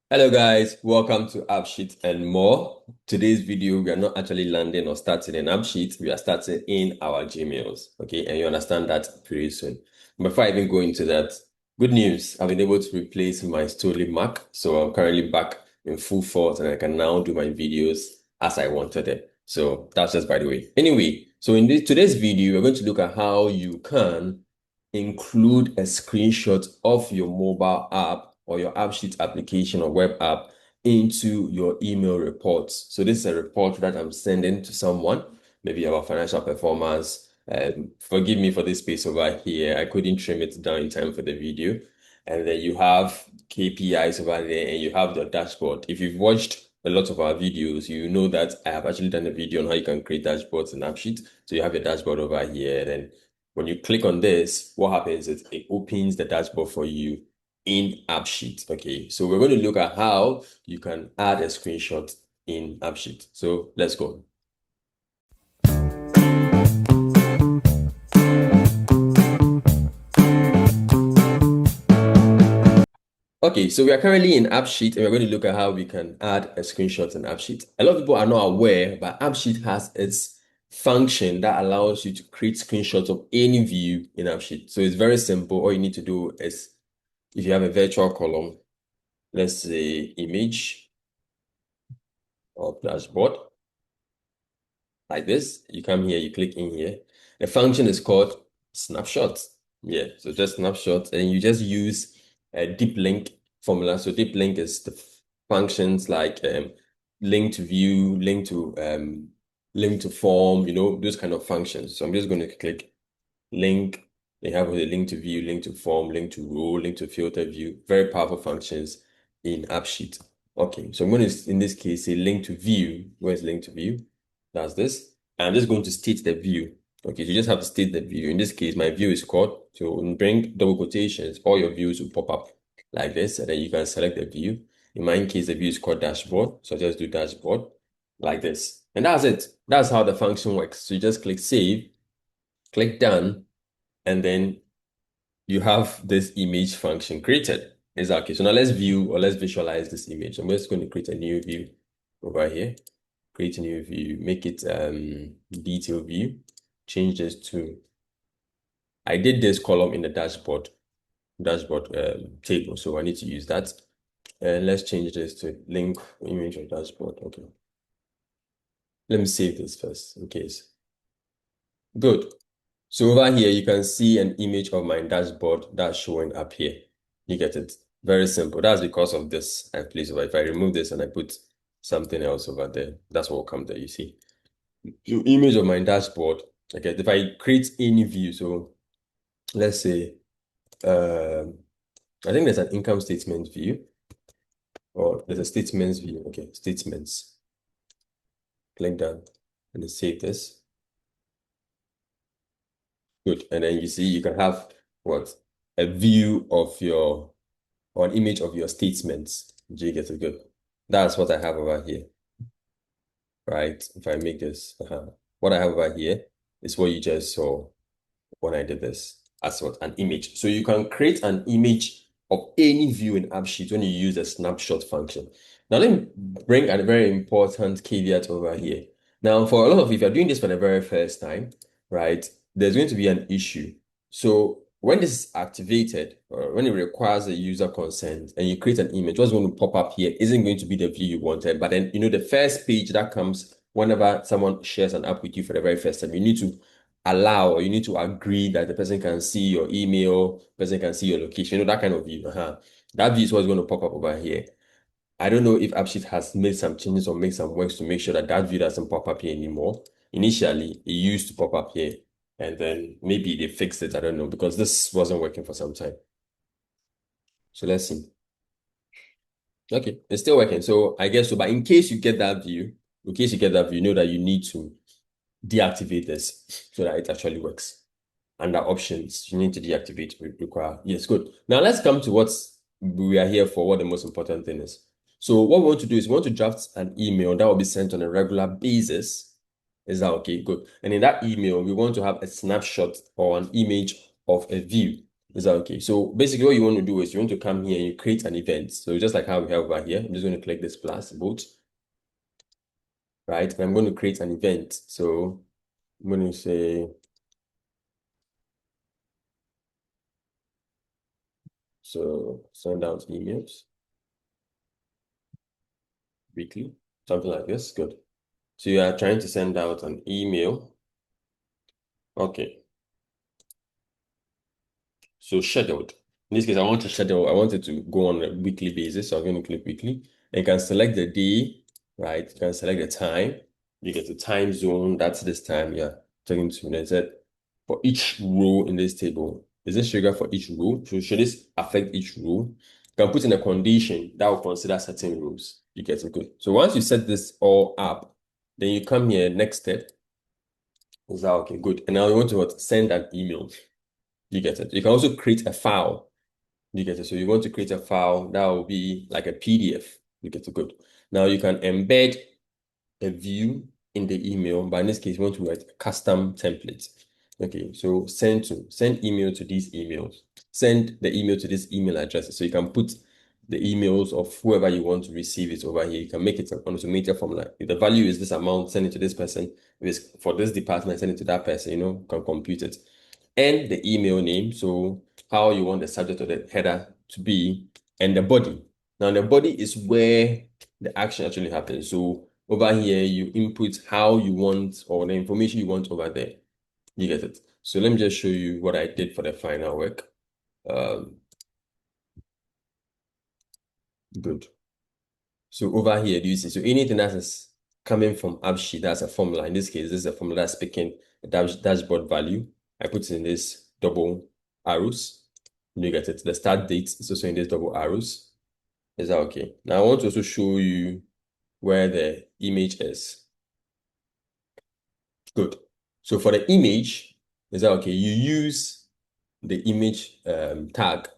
Hello guys, welcome to AppSheet and more. Today's video, we are not actually landing or starting in AppSheet, we are starting in our Gmails, okay? And you understand that pretty soon. Before I even go into that, good news, I've been able to replace my stolen Mac, so I'm currently back in full force and I can now do my videos as I wanted it. So that's just by the way. Anyway, so in today's video, we're going to look at how you can include a screenshot of your mobile app or your AppSheet application or web app into your email reports. So this is a report that I'm sending to someone, maybe about financial performance. Forgive me for this space over here. I couldn't trim it down in time for the video. And then you have KPIs over there and you have the dashboard. If you've watched a lot of our videos, you know that I have actually done a video on how you can create dashboards in AppSheet. So you have your dashboard over here. Then when you click on this, what happens is it opens the dashboard for you in AppSheet. Okay, so we're going to look at how you can add a screenshot in AppSheet. So let's go. Okay, so we are currently in AppSheet and we're going to look at how we can add a screenshot in AppSheet. A lot of people are not aware, but AppSheet has its function that allows you to create screenshots of any view in AppSheet. So it's very simple. All you need to do is, if you have a virtual column, let's say image or dashboard, like this, you come here, you click in here. The function is called snapshot. Yeah, so just snapshot, and you just use a deep link formula. So deep link is the functions like link to view, link to form, those kind of functions. So I'm just going to click link. They have a link to view, link to form, link to row, link to filter view. Very powerful functions in AppSheet. Okay, so I'm going to, in this case, say link to view. Where's link to view? That's this. I'm just going to state the view. Okay, so you just have to state the view. In this case, my view is called, to bring double quotations, all your views will pop up like this, and then you can select the view. In my case, the view is called dashboard. So I just do dashboard like this. And that's it. That's how the function works. So you just click save, click done, and then you have this image function created. Exactly. So now let's view or let's visualize this image. I'm just going to create a new view over here. Create a new view, make it detail view, change this to, I did this column in the dashboard table, so I need to use that. And let's change this to link image of dashboard. Okay. Let me save this first in case. Good. So over here, you can see an image of my dashboard that's showing up here. You get it? Very simple. That's because of this I place over. If I remove this and I put something else over there, that's what will come there, you see. The image of my dashboard. Okay, if I create any view, so let's say, I think there's an income statement view, or there's a statements view. Okay, statements. Click that and then save this. Good. And then you see you can have what? A view of your, or an image of your statements. Do you get it? Good. That's what I have over here. Right? If I make this, what I have over here is what you just saw when I did this as what an image. So you can create an image of any view in AppSheet when you use the snapshot function. Now let me bring a very important caveat over here. Now, for a lot of, if you're doing this for the very first time, right, there's going to be an issue. So when this is activated, or when it requires a user consent and you create an image, what's going to pop up here isn't going to be the view you wanted. But then, the first page that comes whenever someone shares an app with you for the very first time, you need to allow, or you need to agree that the person can see your email, person can see your location, that kind of view. That view is what's going to pop up over here. I don't know if AppSheet has made some changes or made some works to make sure that that view doesn't pop up here anymore. Initially, it used to pop up here, and then maybe they fixed it. I don't know, because this wasn't working for some time. So let's see. Okay, it's still working. So I guess so, but in case you get that view, you know that you need to deactivate this so that it actually works. Under options, you need to deactivate require. Yes, good. Now let's come to what we are here for, what the most important thing is. So what we want to do is we want to draft an email that will be sent on a regular basis. Is that okay? Good. And in that email, we want to have a snapshot or an image of a view Is that okay? So basically what you want to do is you want to come here and you create an event. So just like how we have over here, I'm just going to click this plus both, right? And I'm going to create an event. So I'm going to say, so send out emails weekly, something like this. Good. So you are trying to send out an email. Okay. So scheduled. In this case, I want to schedule, I want it to go on a weekly basis. So I'm going to click weekly. And you can select the day, right? You can select the time. You get the time zone. That's this time. Yeah. Talking to me. Said for each row in this table. Is this trigger for each row? So should this affect each row? You can put in a condition that will consider certain rows. You get it good. So once you set this all up, then you come here, next step. Is that okay? Good. And now you want to what? Send an email. You get it. You can also create a file. You get it. So you want to create a file that will be like a PDF. You get it. Good. Now you can embed a view in the email, but in this case, you want to write a custom template. Okay, so send email to these emails. Send the email to this email addresses. So you can put the emails of whoever you want to receive it over here. You can make it an automated formula. If the value is this amount, send it to this person. If it's for this department, send it to that person, you can compute it. And the email name, so how you want the subject or the header to be, and the body. Now, the body is where the action actually happens. So over here, you input how you want or the information you want over there. You get it? So let me just show you what I did for the final work. Good. So over here, do you see? So anything that is coming from AppSheet, that's a formula. In this case, this is a formula that's picking a dashboard value. I put it in this double arrows. You get it. The start date is also in this double arrows. Is that okay? Now I want to also show you where the image is. Good. So for the image, is that okay? You use the image tag.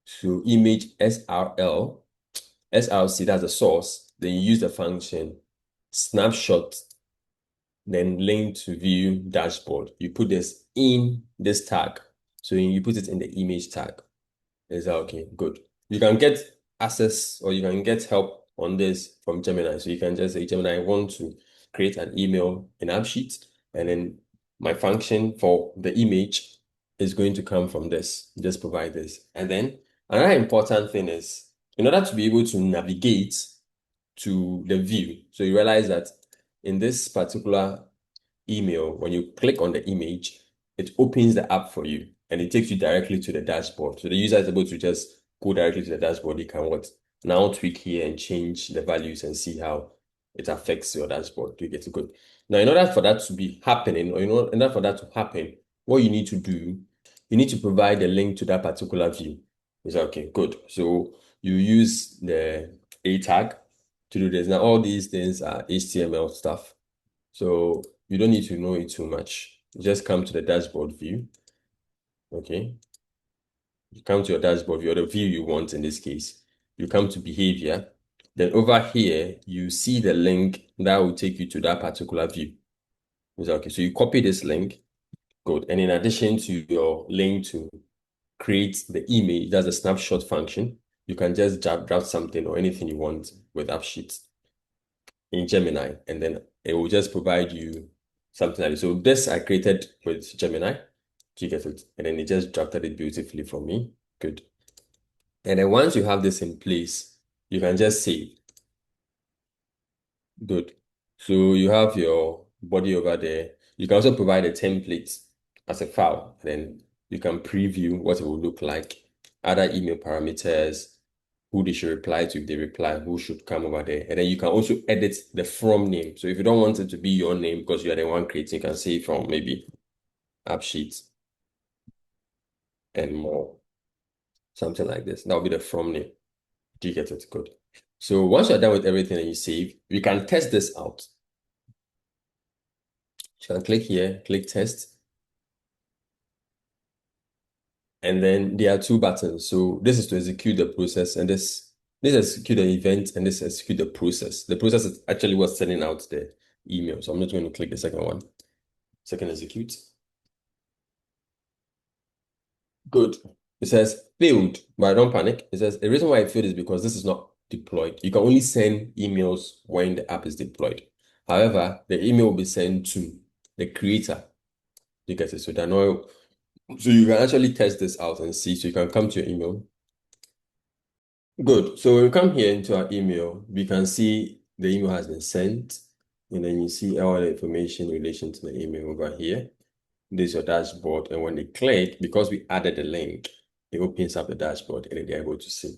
So image SRC, that's the source. Then you use the function snapshot, then link to view dashboard. You put this in this tag. So you put it in the image tag. Is that okay? Good. You can get access or you can get help on this from Gemini. So you can just say, Gemini, I want to create an email in AppSheet, and then my function for the image is going to come from this. Just provide this. And then another important thing is, in order to be able to navigate to the view, so you realize that in this particular email, when you click on the image, it opens the app for you and it takes you directly to the dashboard. So the user is able to just go directly to the dashboard. They can what? Now tweak here and change the values and see how it affects your dashboard. Do you get it? Good. Now, in order for that to be happening, or in order for that to happen, what you need to do, you need to provide a link to that particular view. Is that okay? Good. So you use the A tag to do this. Now, all these things are HTML stuff. So you don't need to know it too much. You just come to the dashboard view. Okay. You come to your dashboard view, or the view you want in this case. You come to behavior. Then over here, you see the link that will take you to that particular view. Okay, so you copy this link. Good. And in addition to your link to create the image, that's a snapshot function, you can just draft something or anything you want with AppSheet in Gemini, and then it will just provide you something like this. So this I created with Gemini. Do you get it? And then it just drafted it beautifully for me. Good. And then once you have this in place, you can just save. Good. So you have your body over there. You can also provide a template as a file. Then you can preview what it will look like. Other email parameters, who they should reply to if they reply, who should come over there. And then you can also edit the from name. So if you don't want it to be your name because you are the one creating, you can say from maybe AppSheet and more, something like this. That will be the from name. Do you get it? Good. So once you're done with everything and you save, we can test this out. You can click here, click test. And then there are two buttons. So this is to execute the process, and this execute the event, and this execute the process. The process is actually what's sending out the email. So I'm not going to click the second one. Second execute. Good. It says failed, but don't panic. It says the reason why it failed is because this is not deployed. You can only send emails when the app is deployed. However, the email will be sent to the creator. You get it? So they're not, so you can actually test this out and see. So you can come to your email. Good. So when we come here into our email, we can see the email has been sent, and then you see all the information in relation to the email over here. This is your dashboard, and when they click, because we added the link, it opens up the dashboard and then they're able to see.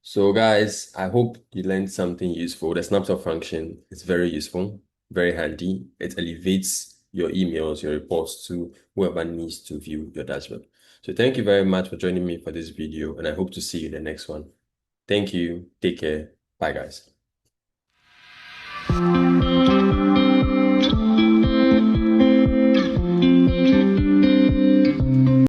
So guys, I hope you learned something useful. The snapshot function is very useful, very handy. It elevates your emails, your reports to whoever needs to view your dashboard. So thank you very much for joining me for this video, and I hope to see you in the next one. Thank you. Take care. Bye, guys.